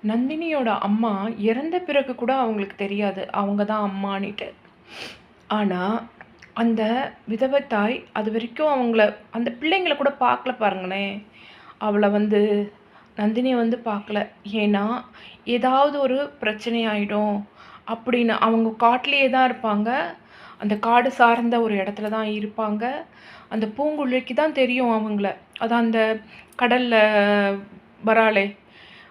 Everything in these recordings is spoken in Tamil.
நந்தினியோட அம்மா இறந்த பிறகு கூட அவங்களுக்கு தெரியாது அவங்க தான் அம்மானிட்டு. ஆனா, அந்த விதவை தாய் அதுவரைக்கும் அவங்கள அந்த பிள்ளைங்கள கூட பார்க்கல பாருங்களேன். அவள வந்து நந்தினிய வந்து பார்க்கல. ஏன்னா, ஏதாவது ஒரு பிரச்சனை ஆயிடும் அப்படின்னு. அவங்க காட்டிலேயே தான் இருப்பாங்க. அந்த காடு சார்ந்த ஒரு இடத்துல தான் இருப்பாங்க. அந்த பூங்குழலிக்கு தான் தெரியும் அவங்கள. அதான் அந்த கடல்ல வராளே,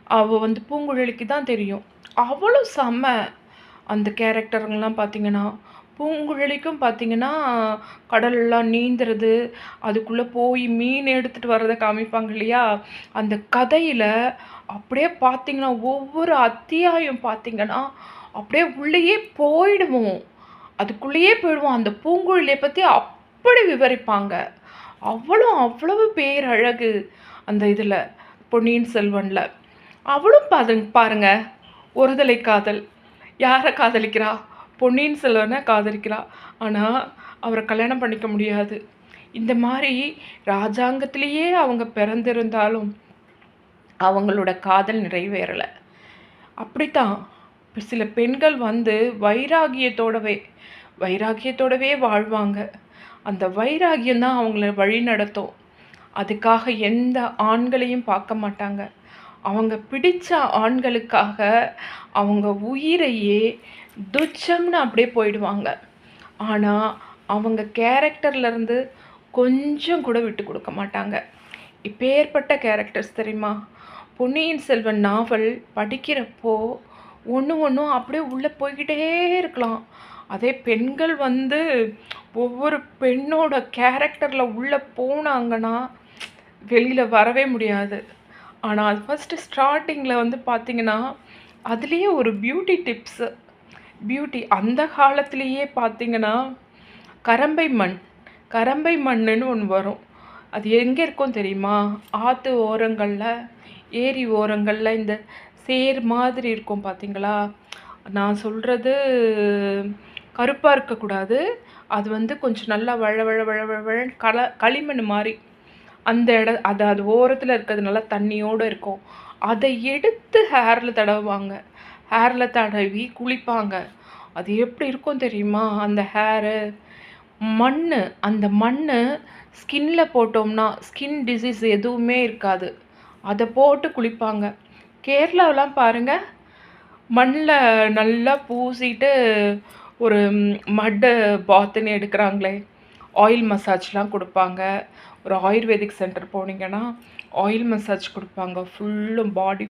அவ வந்து பூங்குழலிக்கு தான் தெரியும். அவளும் செம்ம. அந்த கேரக்டருங்கலாம் பார்த்தீங்கன்னா, பூங்குழலிக்கும் பார்த்தீங்கன்னா, கடல்லாம் நீந்துறது, அதுக்குள்ள போய் மீன் எடுத்துட்டு வர்றத காமிப்பாங்க இல்லையா? அந்த கதையில அப்படியே பார்த்தீங்கன்னா, ஒவ்வொரு அத்தியாயம் பார்த்தீங்கன்னா, அப்படியே உள்ளேயே போயிடுவோம். அதுக்குள்ளேயே போயிடுவோம். அந்த பூங்குழலிய பத்தி அப்படி விவரிப்பாங்க. அவளும் அவ்வளவு பேரழகு அந்த இதுல, பொன்னியின் செல்வன்ல. அவளும் பாருங்க, ஒருதலை காதல். யார காதலிக்கிறா? பொன்னியின் செல்வன காதலிக்கிறா. ஆனா, அவர கல்யாணம் பண்ணிக்க முடியாது. இந்த மாரி ராஜாங்கத்திலேயே அவங்க பிறந்திருந்தாலும், அவங்களோட காதல் நிறைவேறல. அப்படித்தான் சில பெண்கள் வந்து வைராகியத்தோடவே வைராகியத்தோடவே வாழ்வாங்க. அந்த வைராகியம் தான் அவங்கள வழிநடத்தும். அதுக்காக எந்த ஆண்களையும் பார்க்க மாட்டாங்க. அவங்க பிடிச்ச ஆண்களுக்காக அவங்க உயிரையே துச்சம்னு அப்படியே போயிடுவாங்க. ஆனா, அவங்க கேரக்டர்லேருந்து கொஞ்சம் கூட விட்டு கொடுக்க மாட்டாங்க. இப்பேற்பட்ட கேரக்டர்ஸ் தெரியுமா? பொன்னியின் செல்வன் நாவல் படிக்கிறப்போ ஒன்று ஒன்றும் அப்படியே உள்ளே போய்க்கிட்டே இருக்கலாம். அதே பெண்கள் வந்து ஒவ்வொரு பெண்ணோட கேரக்டரில் உள்ளே போனாங்கன்னா வெளியில் வரவே முடியாது. ஆனால் அது ஃபஸ்ட்டு ஸ்டார்டிங்கில் வந்து பார்த்திங்கன்னா, அதுலேயே ஒரு பியூட்டி டிப்ஸு. பியூட்டி அந்த காலத்திலேயே பார்த்திங்கன்னா, கரம்பை மண் கரம்பை மண்ணுன்னு ஒன்று வரும். அது எங்கே இருக்கும் தெரியுமா? ஆற்று ஓரங்களில், ஏரி ஓரங்களில் இந்த சேர் மாதிரி இருக்கும் பார்த்தீங்களா? நான் சொல்கிறது கருப்பாக இருக்கக்கூடாது. அது வந்து கொஞ்சம் நல்லா வழ வழ வழ வழ வழன்னு களிமண் மாரி. அந்த அது ஓரத்தில் இருக்கிறது நல்லா தண்ணியோடு இருக்கும். அதை எடுத்து ஹேரில் தடவுவாங்க. ஹேரில் தடவி குளிப்பாங்க. அது எப்படி இருக்கும் தெரியுமா? அந்த ஹேரு மண்ணு. அந்த மண்ணு ஸ்கின்ல போட்டோம்னா, ஸ்கின் டிசீஸ் எதுவுமே இருக்காது. அத போட்டு குளிப்பாங்க. கேரளாவலாம் பாருங்க, மண்ல நல்லா பூசிட்டு ஒரு மட்டு பாத்துன்னு எடுக்குறாங்களே, ஆயில் மசாஜ்லாம் குடுப்பாங்க. ஒரு ஆயுர்வேதிக் சென்டர் போனீங்கன்னா, ஆயில் மசாஜ் குடுப்பாங்க. ஃபுல்லும் பாடி